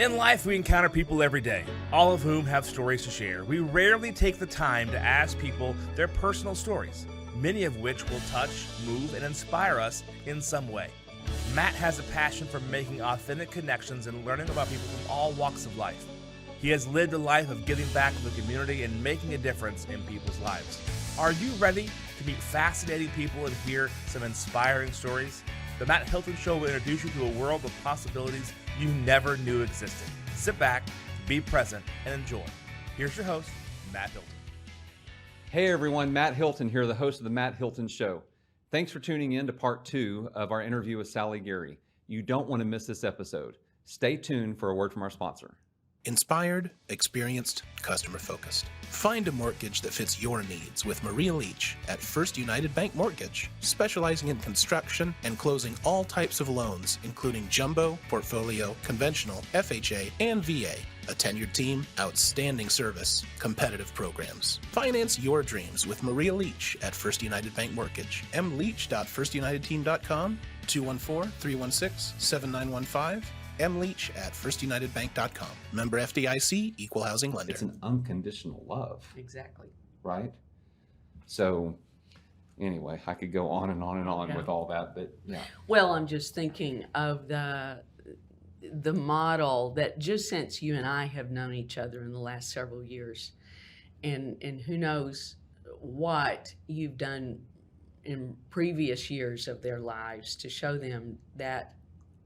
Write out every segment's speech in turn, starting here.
In life, we encounter people every day, all of whom have stories to share. We rarely take the time to ask people their personal stories, many of which will touch, move, and inspire us in some way. Matt has a passion for making authentic connections and learning about people from all walks of life. He has lived a life of giving back to the community and making a difference in people's lives. Are you ready to meet fascinating people and hear some inspiring stories? The Matt Hilton Show will introduce you to a world of possibilities you never knew existed. Sit back, be present, and enjoy. Here's your host, Matt Hilton. Hey everyone, Matt Hilton here, the host of the Matt Hilton Show. Thanks for tuning in to part 2 of our interview with Sally Gary. You don't want to miss this episode. Stay tuned for a word from our sponsor. Inspired, experienced, customer-focused. Find a mortgage that fits your needs with Maria Leach at First United Bank Mortgage, specializing in construction and closing all types of loans, including jumbo, portfolio, conventional, FHA, and VA. A tenured team, outstanding service, competitive programs. Finance your dreams with Maria Leach at First United Bank Mortgage. mleach.firstunitedteam.com, 214-316-7915. mleach@firstunitedbank.com. Member FDIC, equal housing lender. It's an unconditional love. Exactly. Right? So anyway, I could go on and on and on with all that, but yeah. Well, I'm just thinking of the model that just since you and I have known each other in the last several years, and who knows what you've done in previous years of their lives to show them that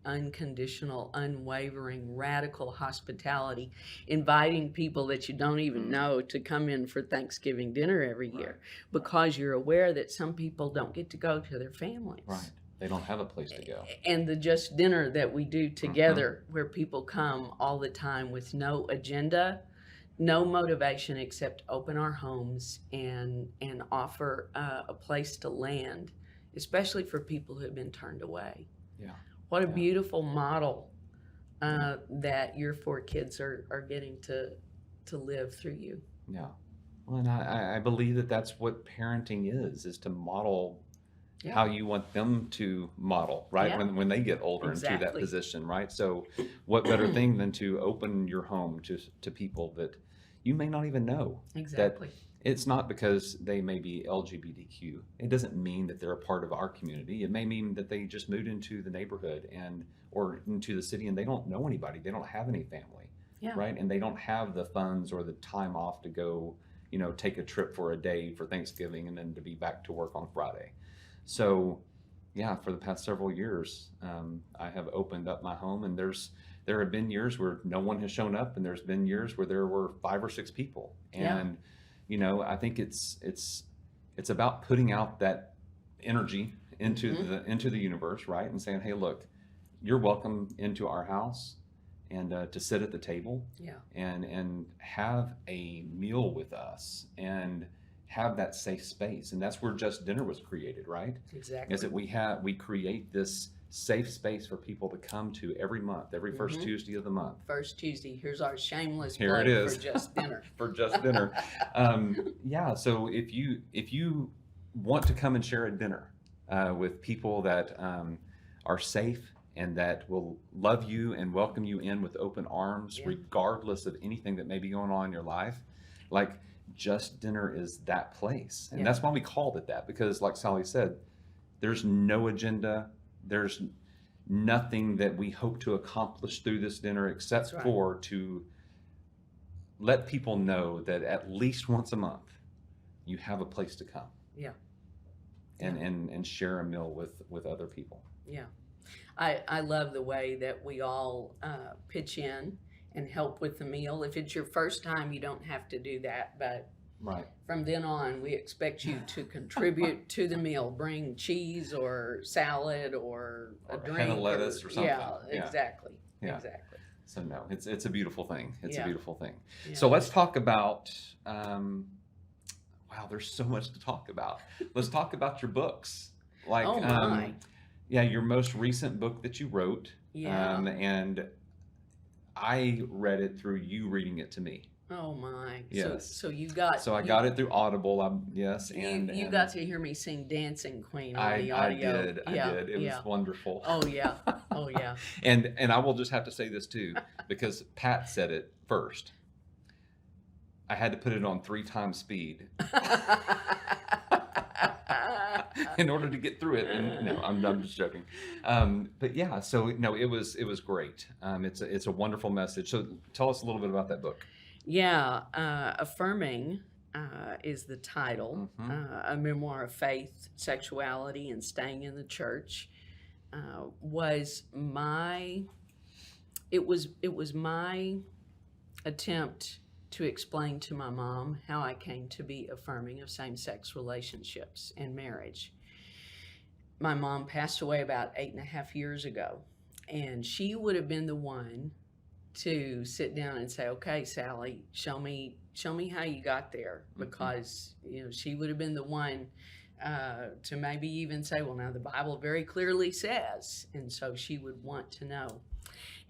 unconditional, unwavering, radical hospitality, inviting people that you don't even know to come in for Thanksgiving dinner every year, because you're aware that some people don't get to go to their families. Right. They don't have a place to go. And the just dinner that we do together, where people come all the time with no agenda, no motivation except open our homes and offer a place to land, especially for people who have been turned away. Yeah. What a beautiful model that your 4 kids are getting to live through you. Yeah. Well, and I believe that that's what parenting is to model how you want them to model, right? Yeah. When they get older into that position, right? So what better thing than to open your home to people that you may not even know. Exactly. That it's not because they may be LGBTQ. It doesn't mean that they're a part of our community. It may mean that they just moved into the neighborhood or into the city and they don't know anybody. They don't have any family, right? And they don't have the funds or the time off to go, take a trip for a day for Thanksgiving and then to be back to work on Friday. So, yeah, for the past several years, I have opened up my home, and there have been years where no one has shown up, and there's been years where there were 5 or 6 people, and I think it's about putting out that energy into the universe, right? And saying, hey, look, you're welcome into our house, and to sit at the table, and have a meal with us, and have that safe space. And that's where Just Dinner was created, right? Exactly. Is that we create this safe space for people to come to every month, every first Tuesday of the month. First Tuesday. Here's our shameless Here plug it is. for Just Dinner. For Just Dinner. So if you want to come and share a dinner with people that are safe and that will love you and welcome you in with open arms, regardless of anything that may be going on in your life, like Just Dinner is that place. And that's why we called it that, because like Sally said, there's no agenda. There's nothing that we hope to accomplish through this dinner except for to let people know that at least once a month you have a place to come. Yeah. And share a meal with other people. Yeah. I love the way that we all pitch in and help with the meal. If it's your first time, you don't have to do that, but from then on, we expect you to contribute to the meal. Bring cheese or salad or a drink. Head of lettuce or something. Yeah, exactly. Yeah. Exactly. So no, it's a beautiful thing. It's a beautiful thing. Yeah. So let's talk about, there's so much to talk about. Let's talk about your books. Like, your most recent book that you wrote. Yeah. And I read it through you reading it to me. Oh my. Yes. So you got So I you, got it through Audible. Yes, you and got to hear me sing Dancing Queen on I the I audio. did. I Yeah, did. It was yeah. wonderful. Oh yeah. Oh yeah. And I will just have to say this too, because Pat said it first. I had to put it on 3 times speed in order to get through it. And no, I'm just joking. But yeah, so no, it was great. It's a wonderful message. So tell us a little bit about that book. Yeah, Affirming is the title. Mhm. A memoir of faith, sexuality, and staying in the church. Was my it was my attempt to explain to my mom how I came to be affirming of same-sex relationships and marriage. My mom passed away about 8.5 years ago, and she would have been the one to sit down and say, "Okay, Sally, show me how you got there," because she would have been the one to maybe even say, "Well, now the Bible very clearly says," and so she would want to know.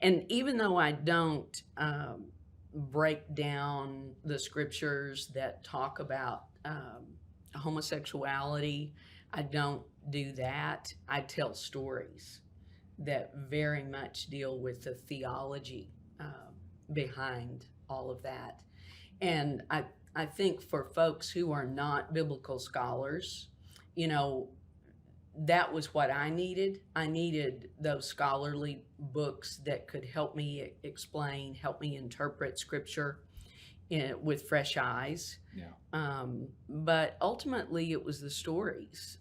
And even though I don't break down the scriptures that talk about homosexuality, I don't do that. I tell stories that very much deal with the theology behind all of that. And I think for folks who are not biblical scholars, you know, that was what I needed. I needed those scholarly books that could help me explain, help me interpret scripture with fresh eyes. Yeah. But ultimately, it was the stories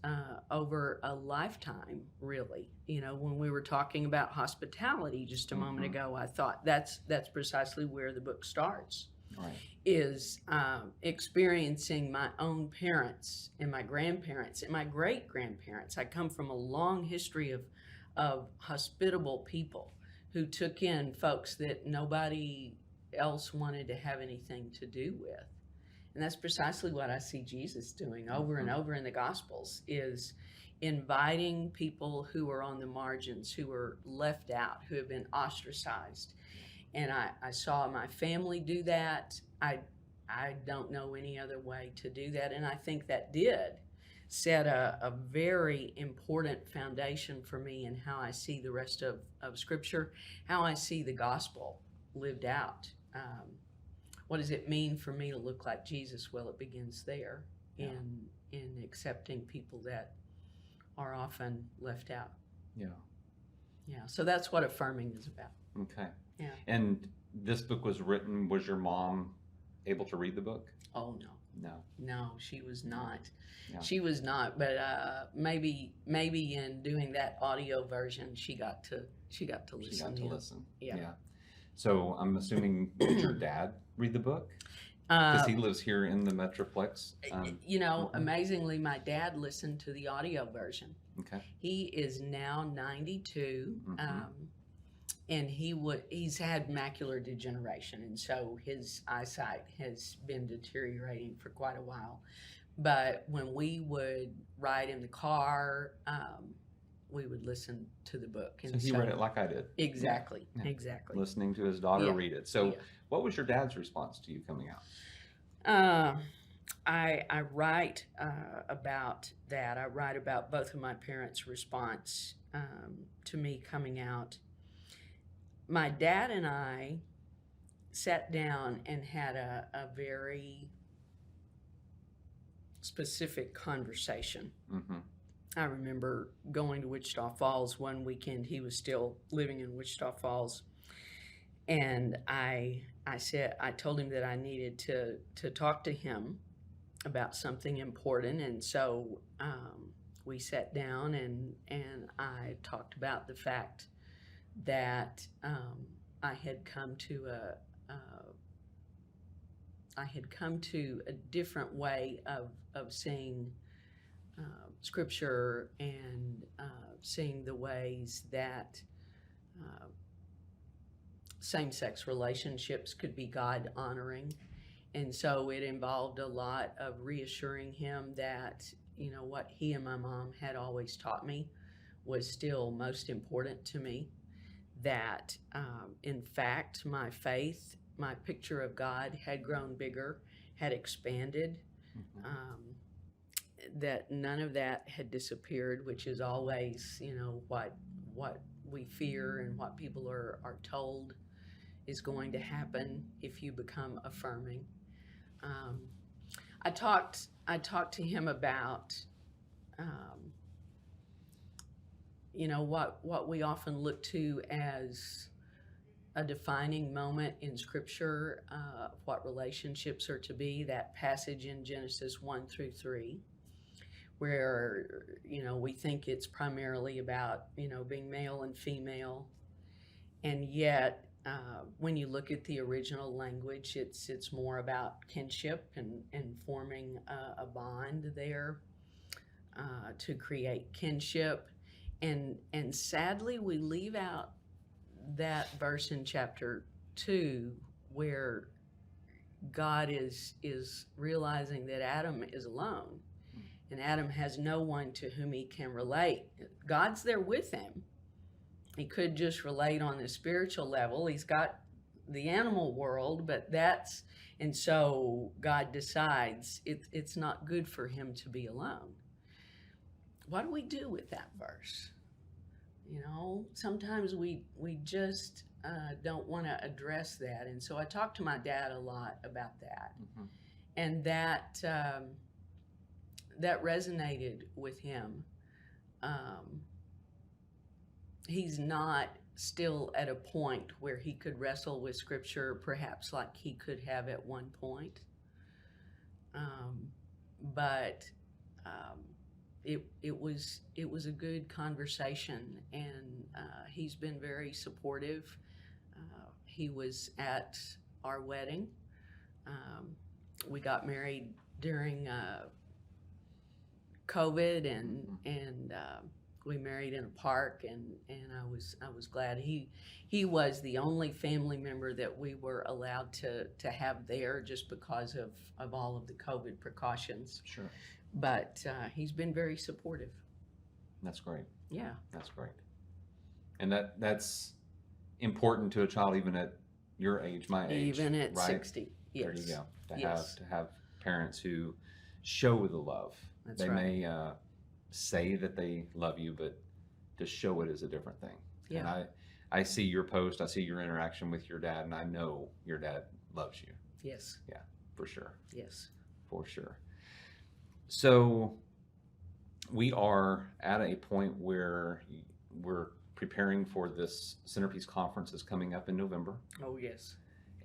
over a lifetime, really. When we were talking about hospitality just a moment ago, I thought that's precisely where the book starts. Right. Is experiencing my own parents and my grandparents and my great grandparents. I come from a long history of hospitable people who took in folks that nobody else wanted to have anything to do with. And that's precisely what I see Jesus doing over and over in the Gospels, is inviting people who are on the margins, who are left out, who have been ostracized. And I saw my family do that. I don't know any other way to do that. And I think that did set a very important foundation for me in how I see the rest of Scripture, how I see the gospel lived out. What does it mean for me to look like Jesus? Well, it begins there in accepting people that are often left out. Yeah. Yeah. So that's what affirming is about. Okay. Yeah. And this book was written, was your mom able to read the book? Oh, no. No, she was not. Yeah. She was not, but maybe in doing that audio version, she got to listen. She got to listen. Yeah. So I'm assuming, did your dad read the book? Because he lives here in the Metroplex. Amazingly, my dad listened to the audio version. Okay. He is now 92, and he's had macular degeneration, and so his eyesight has been deteriorating for quite a while. But when we would ride in the car, we would listen to the book. And so he read it like I did. Exactly, Yeah. exactly. Listening to his daughter read it. So Yeah. what was your dad's response to you coming out? I write about that. I write about both of my parents' response to me coming out. My dad and I sat down and had a very specific conversation. I remember going to Wichita Falls one weekend. He was still living in Wichita Falls. And I told him that I needed to talk to him about something important. And so we sat down and I talked about the fact that I had come to a different way of seeing Scripture and seeing the ways that same-sex relationships could be God-honoring. And so it involved a lot of reassuring him that, what he and my mom had always taught me was still most important to me, that in fact my faith my picture of God had grown bigger, had expanded. That none of that had disappeared, which is always, what we fear and what people are told is going to happen if you become affirming. I talked to him about, what we often look to as a defining moment in Scripture, what relationships are to be, that passage in Genesis 1-3, where, we think it's primarily about, being male and female. And yet, when you look at the original language, it's more about kinship and forming a bond there to create kinship. And sadly, we leave out that verse in chapter 2 where God is realizing that Adam is alone and Adam has no one to whom he can relate. God's there with him. He could just relate on the spiritual level. He's got the animal world, but and so God decides it's not good for him to be alone. What do we do with that verse? Sometimes we just don't want to address that. And so I talked to my dad a lot about that. And that resonated with him. He's not still at a point where he could wrestle with Scripture perhaps like he could have at one point. But it was a good conversation, and he's been very supportive. He was at our wedding. We got married during COVID, and we married in a park, and I was glad. He was the only family member that we were allowed to have there, just because of all of the COVID precautions. Sure. But he's been very supportive. That's great. Yeah. That's great. And that's important to a child, even at your age, my age. Even at right? 60. Yes. There you go. Yes. To have parents who show the love. That's they right. may say that they love you, but to show it is a different thing. Yeah. And I see your post, I see your interaction with your dad, and I know your dad loves you. Yes. Yeah, for sure. Yes. For sure. So we are at a point where we're preparing for this Centerpiece Conference that's coming up in November. Oh, yes.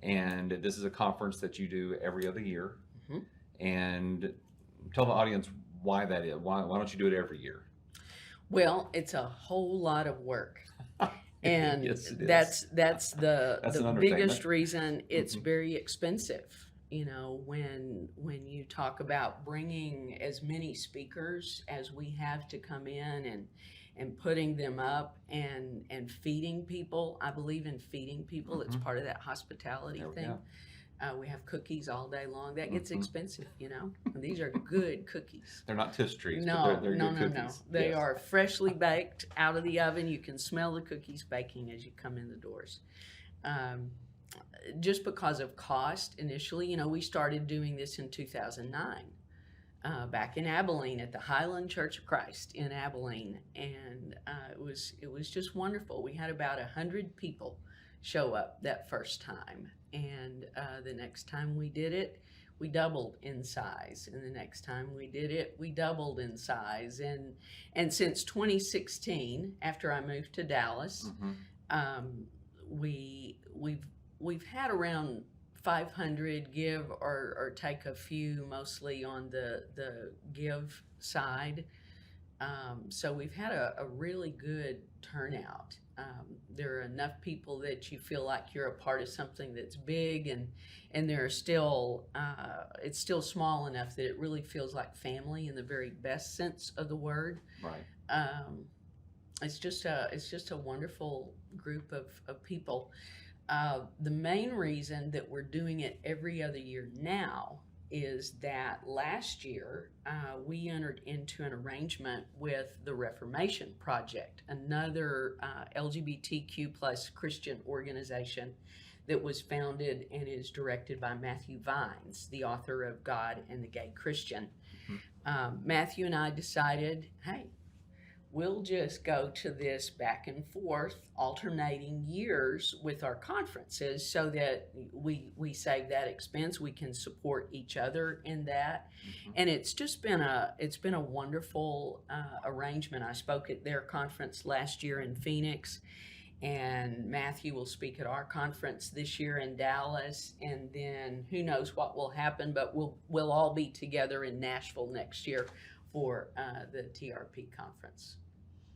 And this is a conference that you do every other year. Mhm. And tell the audience why that is. Why don't you do it every year? Well, it's a whole lot of work. And Yes, it is. that's That's the an biggest understatement. reason. It's Mhm. very expensive. When you talk about bringing as many speakers as we have to come in and putting them up and feeding people. I believe in feeding people. It's Mhm. part of that hospitality There we thing. go. We have cookies all day long. That gets Mhm. expensive, And these are good cookies. They're not tush trees, No, but they're no, good no. cookies. They Yes. are freshly baked out of the oven. You can smell the cookies baking as you come in the doors. Just because of cost initially, we started doing this in 2009, back in Abilene at the Highland Church of Christ in Abilene, and it was just wonderful. We had about 100 people show up that first time, and the next time we did it, we doubled in size, and the next time we did it, we doubled in size, and since 2016, after I moved to Dallas, Mhm. we've had around 500 give or take a few, mostly on the give side. So we've had a really good turnout. There are enough people that you feel like you're a part of something that's big, and there are still it's still small enough that it really feels like family in the very best sense of the word. Right. It's just a wonderful group of people. The main reason that we're doing it every other year now is that last year we entered into an arrangement with the Reformation Project, another LGBTQ plus Christian organization that was founded and is directed by Matthew Vines, the author of God and the Gay Christian. Matthew and I decided, hey, we'll just go to this back and forth, alternating years with our conferences so that we save that expense. We can support each other in that. And it's just been a wonderful arrangement. I spoke at their conference last year in Phoenix, and Matthew will speak at our conference this year in Dallas, and then who knows what will happen, but we'll all be together in Nashville next year for the TRP conference.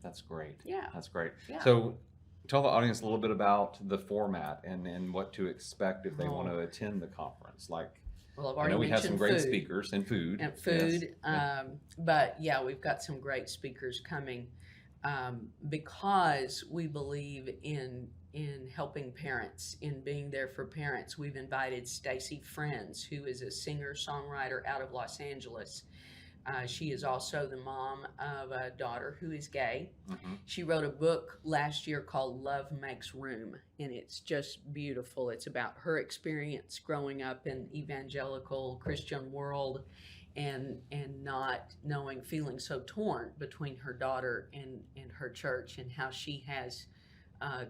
That's great. Yeah. That's great. Yeah. So tell the audience a little bit about the format and what to expect if they want to attend the conference. Like, Well, I've I already know we have mentioned some great food. speakers and food. And food, Yes. but yeah, we've got some great speakers coming because we believe in helping parents, in being there for parents. We've invited Stacy Friends, who is a singer-songwriter out of Los Angeles. She is also the mom of a daughter who is gay. She wrote a book last year called Love Makes Room, and it's just beautiful. It's about her experience growing up in evangelical Christian world and not knowing, feeling so torn between her daughter and her church, and how she has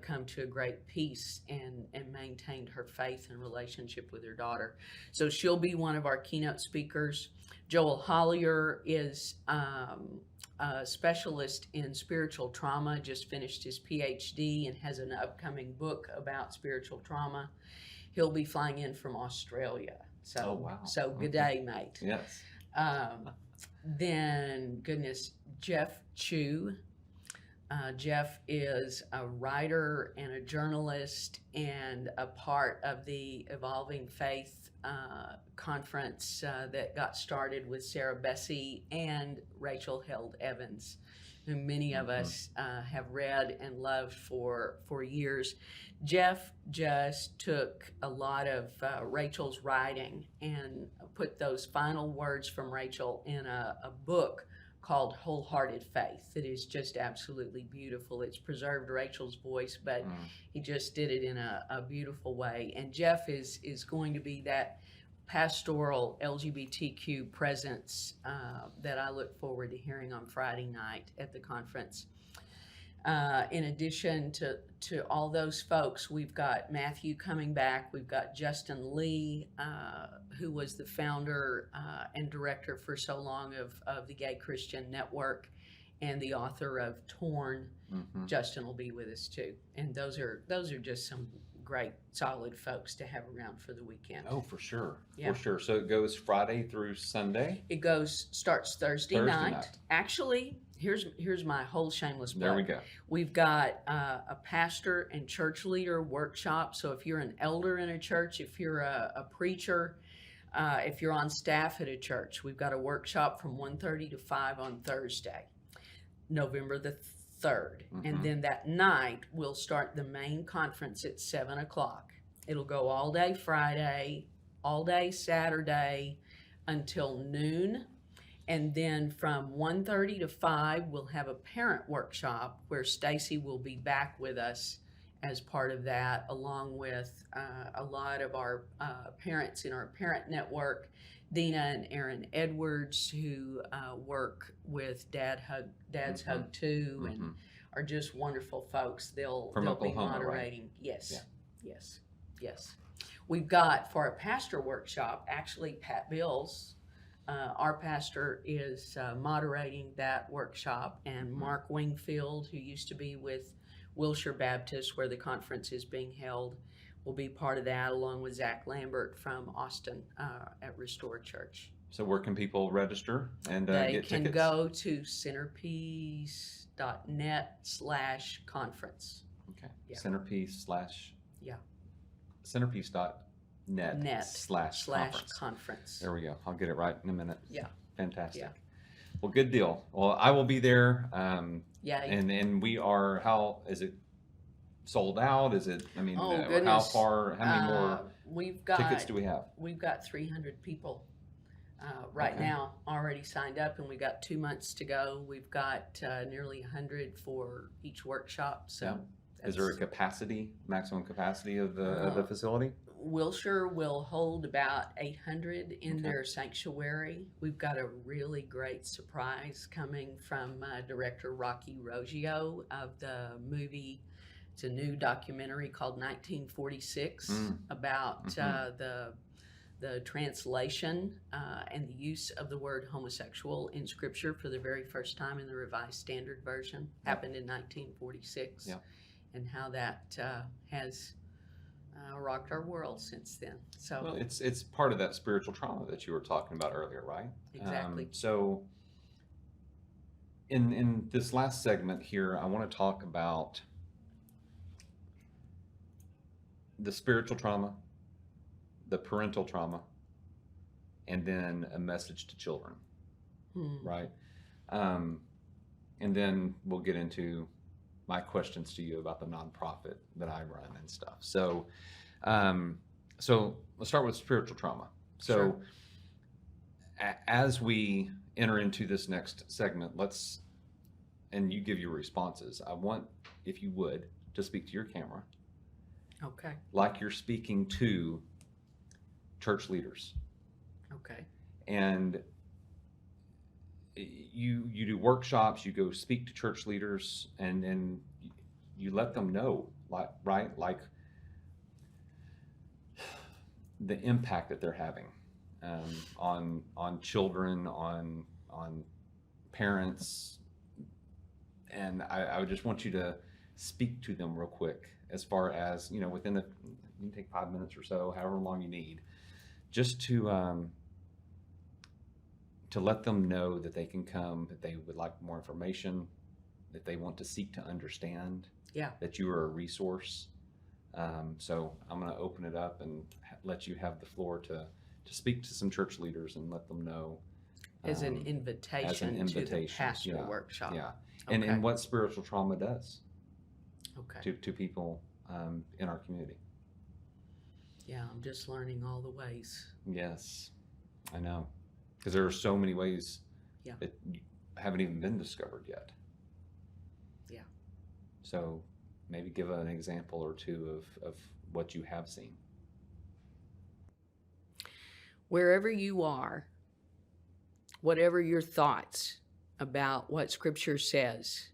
come to a great peace and maintained her faith and relationship with her daughter. So she'll be one of our keynote speakers. Joel Hollier is a specialist in spiritual trauma, just finished his PhD and has an upcoming book about spiritual trauma. He'll be flying in from Australia. So, Oh, wow. So good day, mate. Yes. Then, Jeff Chu. Jeff is a writer and a journalist and a part of the Evolving Faith conference that got started with Sarah Bessie and Rachel Held Evans, who many of us have read and loved for years. Jeff just took a lot of Rachel's writing and put those final words from Rachel in a book called Wholehearted Faith. It is just absolutely beautiful. It's preserved Rachel's voice, but he just did it in a beautiful way. And Jeff is going to be that pastoral LGBTQ presence that I look forward to hearing on Friday night at the conference. In addition to all those folks, we've got Matthew coming back. We've got Justin Lee, who was the founder and director for so long of the Gay Christian Network and the author of Torn. Justin will be with us too. And those are just some great, solid folks to have around for the weekend. Oh, for sure. Yeah. For sure. So it goes Friday through Sunday? It starts Thursday night. Actually, here's my whole shameless plug. There we go. We've got a pastor and church leader workshop. So if you're an elder in a church, if you're a preacher, if you're on staff at a church, we've got a workshop from 1:30 to 5 on Thursday, November the 3rd. And then that night, we'll start the main conference at 7 o'clock. It'll go all day Friday, all day Saturday until noon. And then from 1:30 to 5, we'll have a parent workshop where Stacy will be back with us as part of that, along with a lot of our parents in our parent network, Dina and Aaron Edwards, who work with Dad's Hug Too, and are just wonderful folks. They'll be Oklahoma, moderating. right? Yes. We've got for our pastor workshop, actually Pat Bills, our pastor, is moderating that workshop, and Mark Wingfield, who used to be with Wilshire Baptist, where the conference is being held, will be part of that, along with Zach Lambert from Austin at Restore Church. So where can people register and They get can tickets? go to centerpiece.net/conference. Okay. Yeah. Centerpiece slash. Yeah. Centerpiece.net Net slash conference. conference. There we go. I'll get it right in a minute. Yeah. Fantastic. Yeah. Well, good deal. Well, I will be there. Yeah. And we are, how is it sold out? Is it, I mean, Oh, how goodness. far, how many more We've got tickets do we have? We've got 300 people right Okay. now already signed up, and we got 2 months to go. We've got nearly 100 for each workshop, so Is there a maximum capacity of the facility? Wilshire will hold about 800 in their sanctuary. We've got a really great surprise coming from director Rocky Roggio of the movie. It's a new documentary called 1946 about the translation and the use of the word homosexual in Scripture for the very first time in the Revised Standard Version. Happened in 1946, and how that has rocked our world since then. So well, it's part of that spiritual trauma that you were talking about earlier, right? Exactly. So in this last segment here, I want to talk about the spiritual trauma, the parental trauma, and then a message to children, right? And then we'll get into my questions to you about the nonprofit that I run and stuff. So, so let's start with spiritual trauma. So, as we enter into this next segment, and you give your responses. I want, if you would, to speak to your camera. Okay. Like you're speaking to church leaders. Okay. And you do workshops, you go speak to church leaders, and you let them know, like the impact that they're having on children, on parents. And I would just want you to speak to them real quick, as far as, you can take 5 minutes or so, however long you need, just to let them know that they can come, that they would like more information, that they want to seek to understand, that you are a resource. So I'm going to open it up and let you have the floor to speak to some church leaders and let them know. As an invitation to the pastor workshop. Yeah. And what spiritual trauma does to people in our community. Yeah, I'm just learning all the ways. Yes, I know. Because there are so many ways that haven't even been discovered yet. Yeah. So maybe give an example or two of what you have seen. Wherever you are, whatever your thoughts about what Scripture says,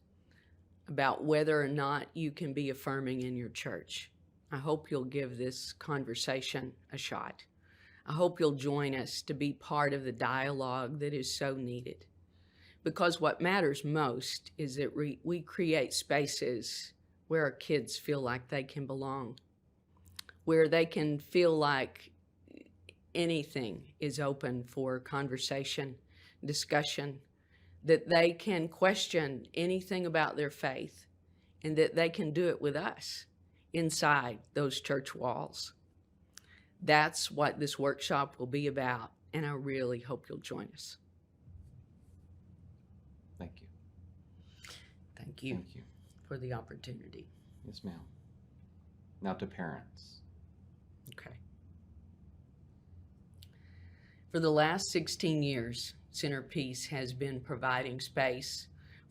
about whether or not you can be affirming in your church, I hope you'll give this conversation a shot. I hope you'll join us to be part of the dialogue that is so needed. Because what matters most is that we create spaces where our kids feel like they can belong, where they can feel like anything is open for conversation, discussion, that they can question anything about their faith, and that they can do it with us inside those church walls. That's what this workshop will be about, and I really hope you'll join us. Thank you. Thank you for the opportunity. Yes, ma'am. Now to parents. Okay. For the last 16 years, Centerpiece has been providing space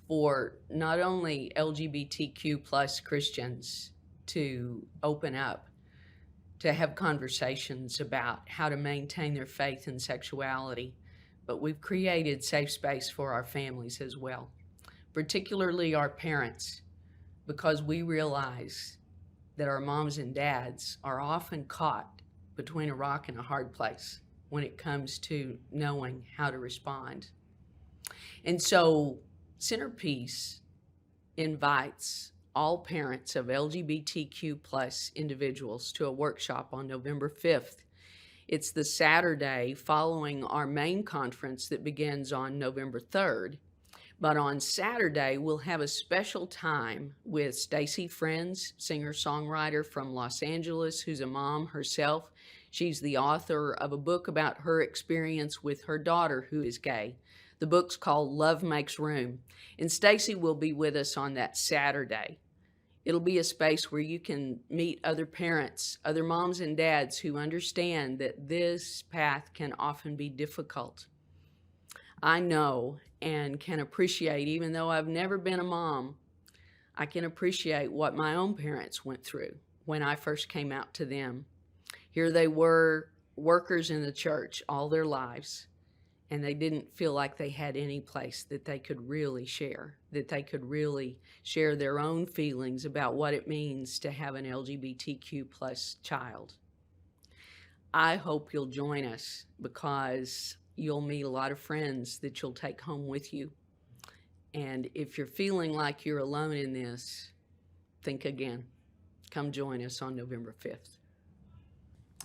for not only LGBTQ plus Christians to open up, to have conversations about how to maintain their faith and sexuality, but we've created safe space for our families as well, particularly our parents, because we realize that our moms and dads are often caught between a rock and a hard place when it comes to knowing how to respond. And so Centerpiece invites all parents of LGBTQ plus individuals to a workshop on November 5th. It's the Saturday following our main conference that begins on November 3rd. But on Saturday, we'll have a special time with Stacy Friends, singer-songwriter from Los Angeles, who's a mom herself. She's the author of a book about her experience with her daughter who is gay. The book's called Love Makes Room. And Stacy will be with us on that Saturday. It'll be a space where you can meet other parents, other moms and dads who understand that this path can often be difficult. I know and can appreciate, even though I've never been a mom, I can appreciate what my own parents went through when I first came out to them. Here they were, workers in the church all their lives, and they didn't feel like they had any place that they could really share, that they could really share their own feelings about what it means to have an LGBTQ plus child. I hope you'll join us, because you'll meet a lot of friends that you'll take home with you. And if you're feeling like you're alone in this, think again. Come join us on November 5th.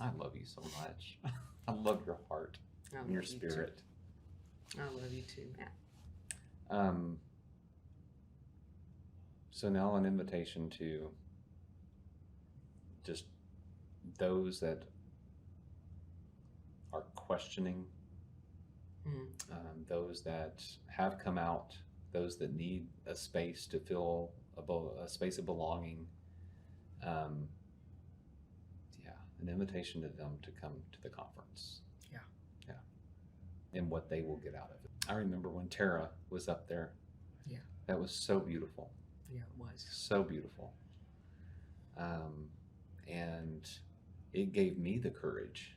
I love you so much. I love your heart and your spirit. I love you too, Matt. So now an invitation to just those that are questioning, those that have come out, those that need a space to feel a space of belonging. An invitation to them to come to the conference. Yeah. And what they will get out of it. I remember when Tara was up there. Yeah. That was so beautiful. Yeah, it was. So beautiful. And it gave me the courage.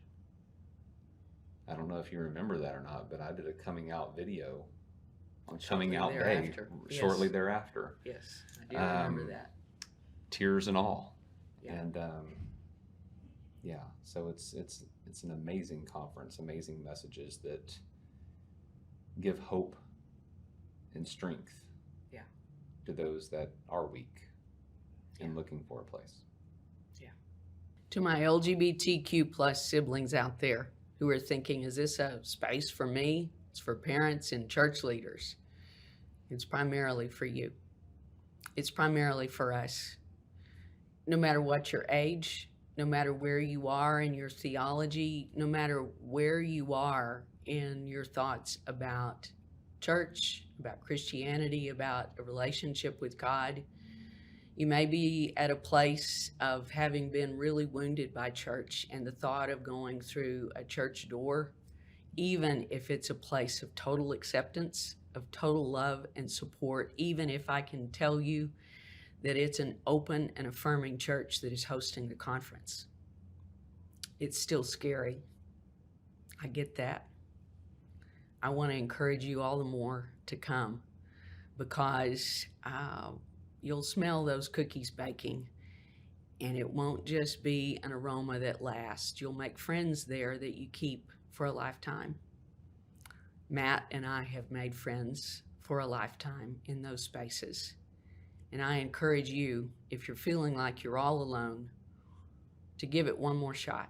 I don't know if you remember that or not, but I did a coming out video on coming out day shortly thereafter. Yes, I do remember that. Tears and all. Yeah. And so it's an amazing conference, amazing messages that give hope and strength to those that are weak and looking for a place. Yeah. To my LGBTQ plus siblings out there who are thinking, is this a space for me? It's for parents and church leaders. It's primarily for you. It's primarily for us. No matter what your age, no matter where you are in your theology, no matter where you are in your thoughts about church, about Christianity, about a relationship with God, you may be at a place of having been really wounded by church, and the thought of going through a church door, even if it's a place of total acceptance, of total love and support, even if I can tell you that it's an open and affirming church that is hosting the conference. It's still scary. I get that. I want to encourage you all the more to come, because you'll smell those cookies baking, and it won't just be an aroma that lasts. You'll make friends there that you keep for a lifetime. Matt and I have made friends for a lifetime in those spaces. And I encourage you, if you're feeling like you're all alone, to give it one more shot.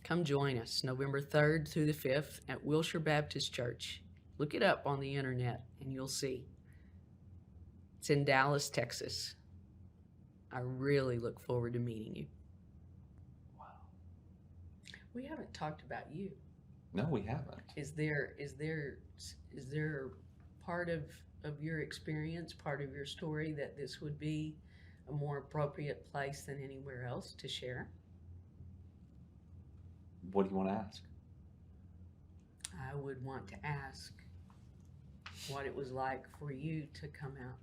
Come join us November 3rd through the 5th at Wilshire Baptist Church. Look it up on the internet and you'll see. It's in Dallas, Texas. I really look forward to meeting you. Wow. We haven't talked about you. No, we haven't. Is there part of your experience, part of your story, that this would be a more appropriate place than anywhere else to share? What do you want to ask? I would want to ask what it was like for you to come out.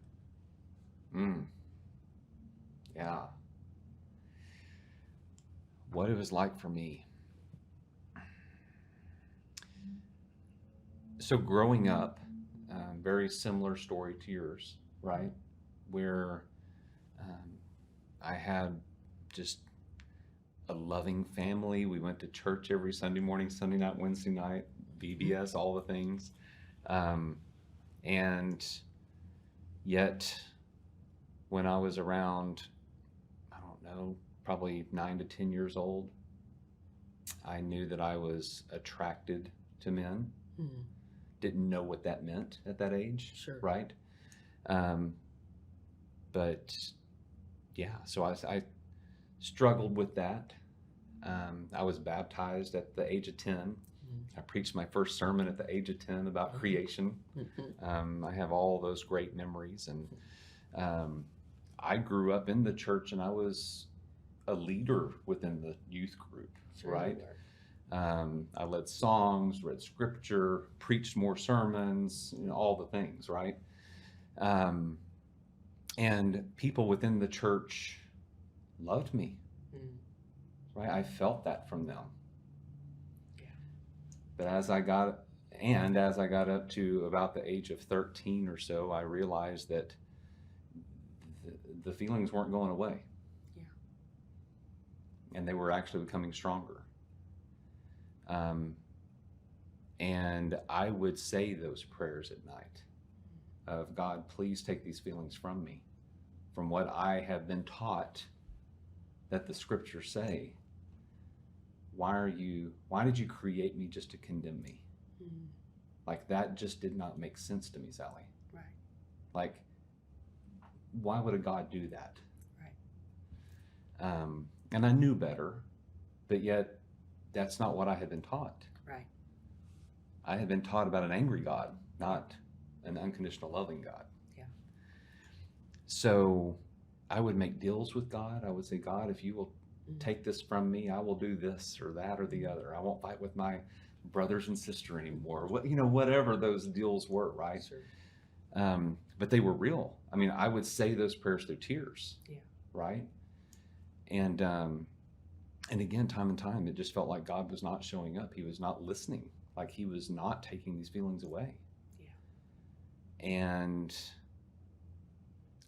Yeah. What it was like for me. So growing up, very similar story to yours, right? Where I had just a loving family. We went to church every Sunday morning, Sunday night, Wednesday night, VBS, all the things. And yet, when I was around, I don't know, probably 9 to 10 years old, I knew that I was attracted to men. Didn't know what that meant at that age, Sure. Right? But yeah, so I struggled with that. I was baptized at the age of 10. I preached my first sermon at the age of 10 about creation. I have all those great memories, and I grew up in the church, and I was a leader within the youth group, Sure. right? I led songs, read scripture, preached more sermons, all the things, right? And people within the church loved me, Mm. right? I felt that from them. Yeah. But as I got up to about the age of 13 or so, I realized that the feelings weren't going away. Yeah. And they were actually becoming stronger. And I would say those prayers at night of, God, please take these feelings from me, from what I have been taught that the scriptures say. Why did you create me just to condemn me? Mm. Like, that just did not make sense to me, Sally. Right. Like, why would a God do that? Right. And I knew better, but yet that's not what I had been taught. Right. I had been taught about an angry God, not an unconditional loving God. Yeah. So I would make deals with God. I would say, God, if you will take this from me, I will do this or that or the other. I won't fight with my brothers and sister anymore. Whatever those deals were, right? Sure. But they were real. I mean, I would say those prayers through tears. Yeah. Right. And again, time and time, it just felt like God was not showing up. He was not listening. Like, he was not taking these feelings away. Yeah. And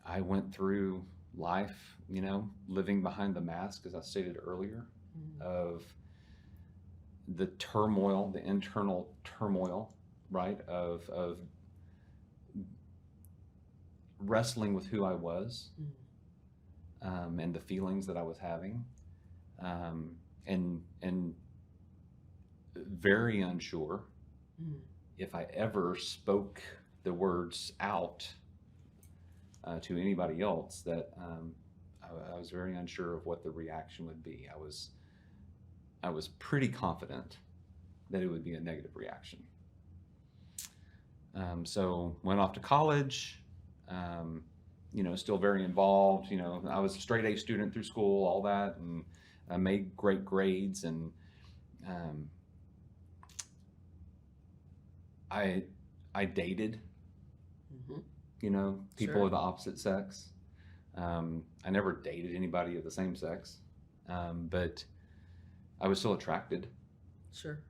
I went through life, living behind the mask, as I stated earlier, of the turmoil, the internal turmoil, right, of wrestling with who I was, and the feelings that I was having, and very unsure if I ever spoke the words out to anybody else, that I was very unsure of what the reaction would be. I was pretty confident that it would be a negative reaction. So went off to college, still very involved. I was a straight A student through school, all that, and I made great grades, and I dated, people Sure. of the opposite sex. I never dated anybody of the same sex, but I was still attracted. Sure.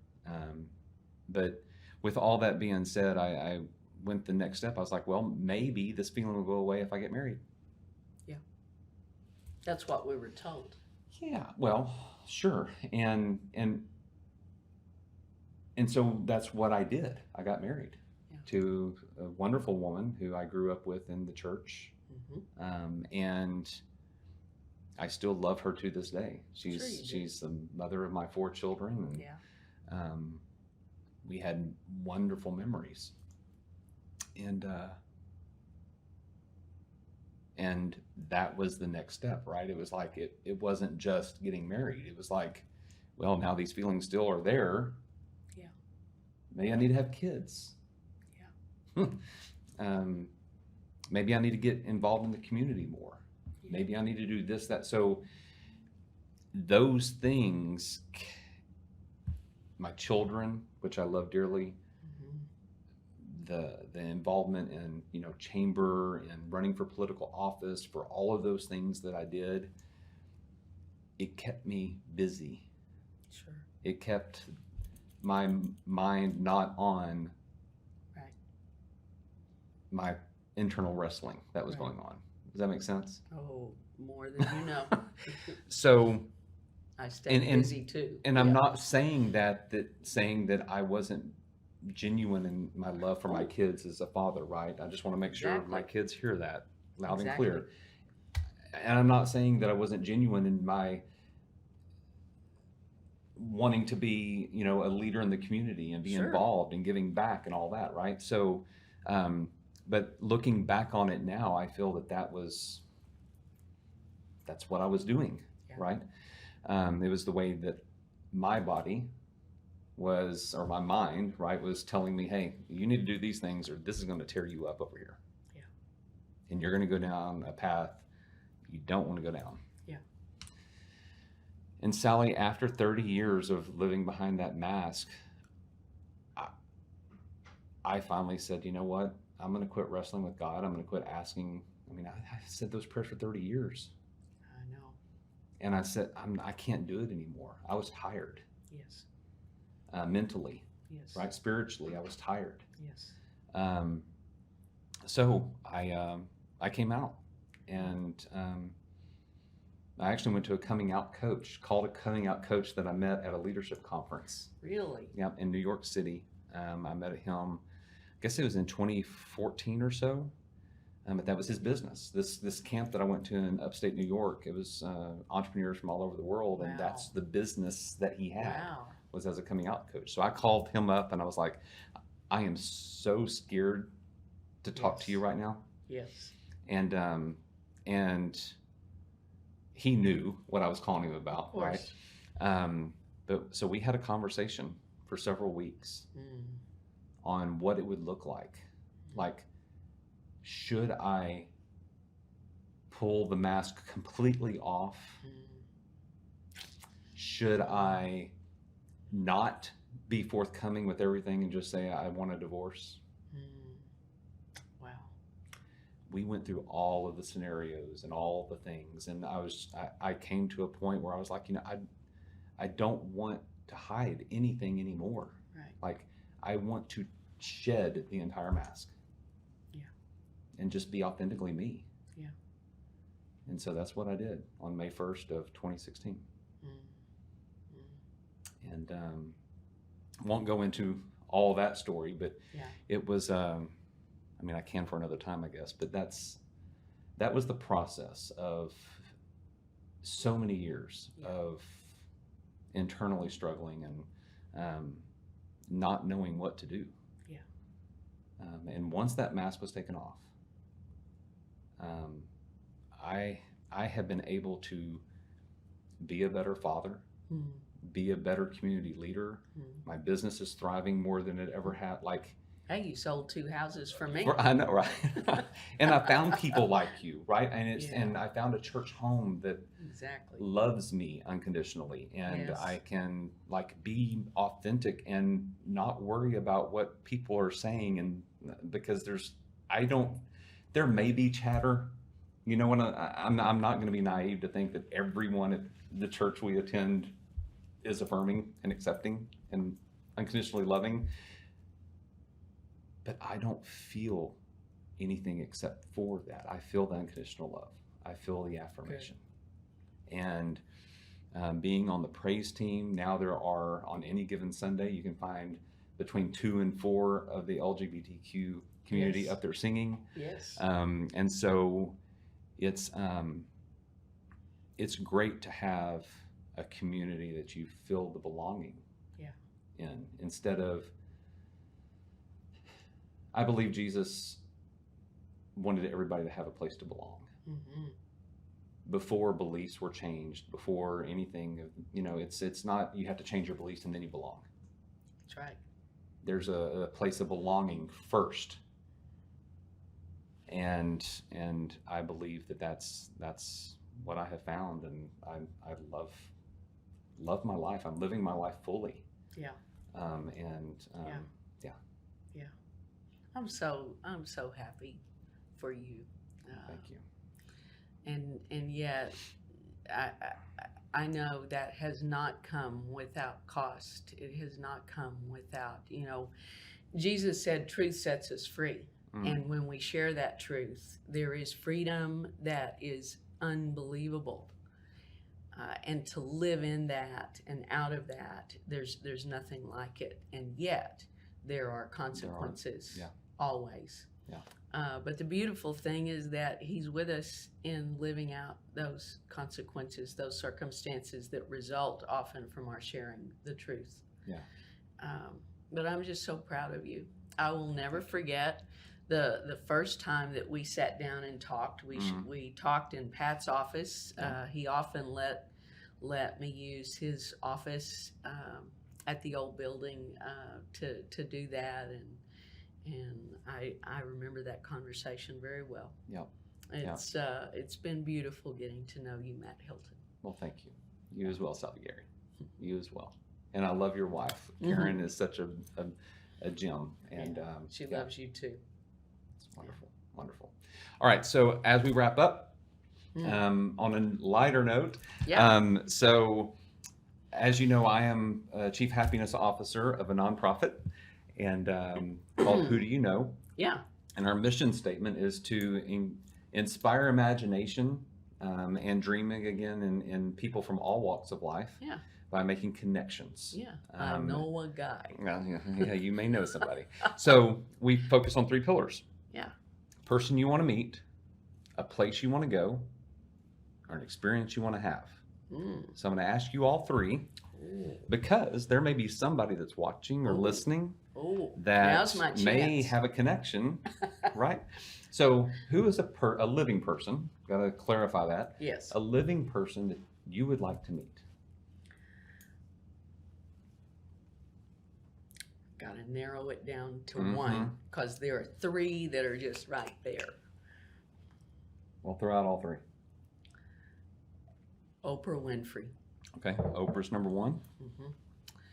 But with all that being said, I went the next step. I was like, well, maybe this feeling will go away if I get married. Yeah. That's what we were told. Yeah, well, sure. And so that's what I did. I got married to a wonderful woman who I grew up with in the church. And I still love her to this day. She's the mother of my 4 children. And we had wonderful memories. And that was the next step, right? It was like, it wasn't just getting married. It was like, well, now these feelings still are there. Yeah. Maybe I need to have kids. Yeah. Maybe I need to get involved in the community more. Yeah. Maybe I need to do this, that. So those things, my children, which I love dearly, the involvement in chamber and running for political office, for all of those things that I did, it kept me busy. Sure. It kept my mind not on my internal wrestling that was going on. Does that make sense? Oh, more than you know. So I stayed busy too. And I'm not saying that I wasn't genuine in my love for my kids as a father, right? I just want to make sure my kids hear that loud and clear. And I'm not saying that I wasn't genuine in my wanting to be, a leader in the community and be involved and giving back and all that, right? So, but looking back on it now, I feel that's what I was doing, right? It was the way that my body was, or my mind, right, was telling me, hey, you need to do these things or this is going to tear you up over here. Yeah. And you're going to go down a path you don't want to go down. Yeah. And Sally, after 30 years of living behind that mask, I finally said, you know what? I'm going to quit wrestling with God. I'm going to quit asking I mean, I said those prayers for 30 years. I know. And I said, I can't do it anymore. I was tired. Yes. Mentally, Yes. right? Spiritually, I was tired. Yes. So I came out, and I actually went to a coming out coach, called a coming out coach that I met at a leadership conference. Really? Yep, in New York City. I met him, I guess it was in 2014 or so. But that was his business. This camp that I went to in upstate New York, it was entrepreneurs from all over the world, and Wow. that's the business that he had, Wow. was as a coming out coach. So I called him up and I was like, I am so scared to talk to you right now. Yes. And he knew what I was calling him about, Of right? course. But so we had a conversation for several weeks on what it would look like. Like, should I pull the mask completely off? Should I not be forthcoming with everything and just say I want a divorce? Wow. We went through all of the scenarios and all the things, and I came to a point where I was like, I don't want to hide anything anymore. Right. Like, I want to shed the entire mask. Yeah. And just be authentically me. Yeah. And so that's what I did on May 1st of 2016. And won't go into all that story, but Yeah. it was, I mean, I can for another time, I guess, but that was the process of so many years Yeah. of internally struggling and not knowing what to do. Yeah. And once that mask was taken off, I have been able to be a better father, be a better community leader. My business is thriving more than it ever had. Like, Hey, you sold 2 houses for me. I know, right? And I found people like you, right? And Yeah. and I found a church home that Exactly. loves me unconditionally, and Yes. I can like be authentic and not worry about what people are saying, and because there may be chatter, when I'm not going to be naive to think that everyone at the church we attend is affirming and accepting and unconditionally loving, but I don't feel anything except for that. I feel the unconditional love. I feel the affirmation. And being on the praise team, now there are, on any given Sunday, you can find between 2 and 4 of the LGBTQ community Yes. up there singing. Yes. And so it's great to have a community that you feel the belonging Yeah. in, instead of, I believe Jesus wanted everybody to have a place to belong. Before beliefs were changed, before anything, it's not you have to change your beliefs and then you belong. That's right. There's a place of belonging first, and I believe that's what I have found, and I love my life. I'm living my life fully. Yeah. Yeah. I'm so happy for you. Thank you. And yet, I know that has not come without cost. It has not come without, Jesus said truth sets us free. And when we share that truth, there is freedom that is unbelievable. And to live in that and out of that, there's nothing like it. And yet, there are consequences always. Yeah. But the beautiful thing is that he's with us in living out those consequences, those circumstances that result often from our sharing the truth. Yeah. But I'm just so proud of you. I will never forget the first time that we sat down and talked. We talked in Pat's office. He often let me use his office at the old building to do that, and I remember that conversation very well. Yep. It's been beautiful getting to know you, Matt Hilton. Well, thank you. You as well, Sally Gary. You as well. And I love your wife. Karen is such a gem, and She loves you too. It's wonderful, wonderful. All right. So as we wrap up, on a lighter note, Yeah. so as you know, I am a Chief Happiness Officer of a nonprofit and called Who Do You Know? Yeah. And our mission statement is to inspire imagination and dreaming again in people from all walks of life Yeah. by making connections. Yeah. I know a guy. Well, yeah, you may know somebody. So we focus on 3 pillars. Yeah. Person you want to meet, a place you want to go, or an experience you want to have. So I'm going to ask you all 3 because there may be somebody that's watching or listening that now's my may chance. have a connection, right? So who is a living person? Got to clarify that. Yes. A living person that you would like to meet. Got to narrow it down to one because there are 3 that are just right there. We'll throw out all 3. Oprah Winfrey, Okay. Oprah's number 1.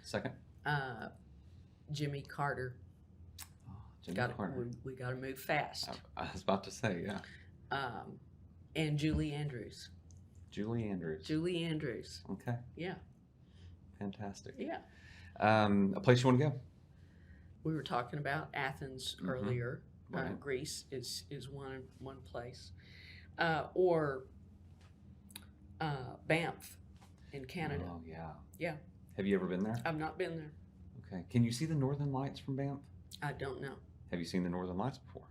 Second. Jimmy Carter. Jimmy Carter. We got to move fast. I was about to say, yeah. And Julie Andrews. Julie Andrews. Julie Andrews. Okay. Yeah. Fantastic. Yeah. A place you want to go? We were talking about Athens earlier. Right. Greece is one place, or Banff in Canada. Oh, yeah. Yeah. Have you ever been there? I've not been there. Okay. Can you see the Northern Lights from Banff? I don't know. Have you seen the Northern Lights before?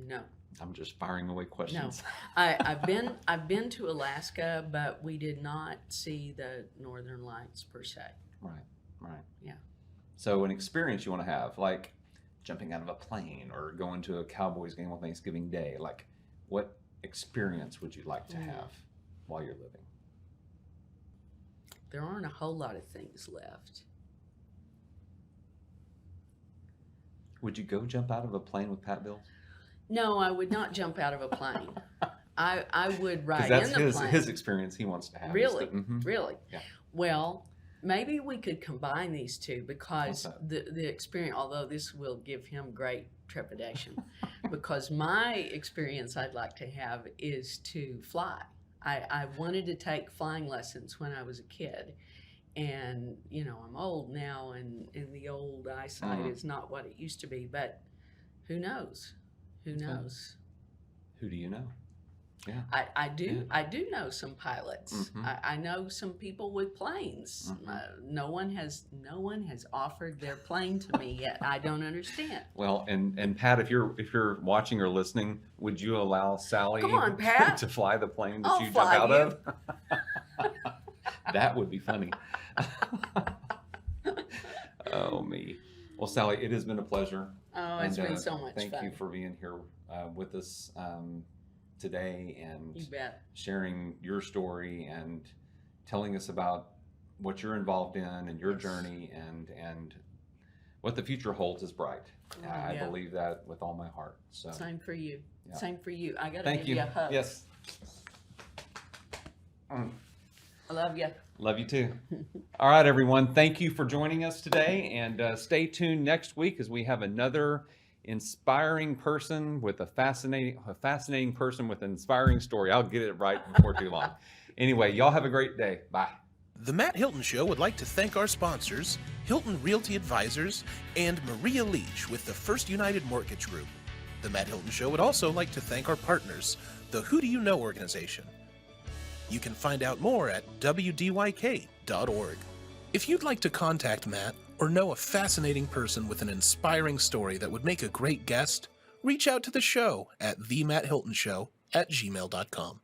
No. I'm just firing away No. questions. I've been to Alaska, but we did not see the Northern Lights per se. Right. Yeah. So an experience you want to have, like jumping out of a plane or going to a Cowboys game on Thanksgiving Day, like what experience would you like to have while you're living? There aren't a whole lot of things left. Would you go jump out of a plane with Pat Bills? No, I would not jump out of a plane. I would ride Because in the that's plane. his experience he wants to have. Really? Mhm. Really? Yeah. Well, maybe we could combine these two because What's the experience, although this will give him great trepidation, because my experience I'd like to have is to fly. I wanted to take flying lessons when I was a kid. And, I'm old now and the old eyesight is not what it used to be, but who knows? Who knows? Who do you know? Yeah. I do know some pilots. I know some people with planes. No one has offered their plane to me yet. I don't understand. Well, and Pat, if you're watching or listening, would you allow Sally Come on, Pat. to fly the plane that I'll you jump fly out you. of? That would be funny. Oh, me. Well, Sally, it has been a pleasure. Oh, it's been so much thank fun. you for being here with us today and You bet. sharing your story and telling us about what you're involved in and your journey and what the future holds is bright. I yeah. believe that with all my heart. So Same for you. Yeah. Same for you. I got to thank give you. you a hug. Yes. I love you. Love you too. All right, everyone. Thank you for joining us today, and stay tuned next week as we have another inspiring person with a fascinating person with an inspiring story. I'll get it right before too long. Anyway, y'all have a great day. Bye. The Matt Hilton Show would like to thank our sponsors, Hilton Realty Advisors and Maria Leach with the First United Mortgage Group. The Matt Hilton Show would also like to thank our partners, the Who Do You Know organization. You can find out more at wdyk.org. If you'd like to contact Matt or know a fascinating person with an inspiring story that would make a great guest, reach out to the show at themattHiltonshow@gmail.com.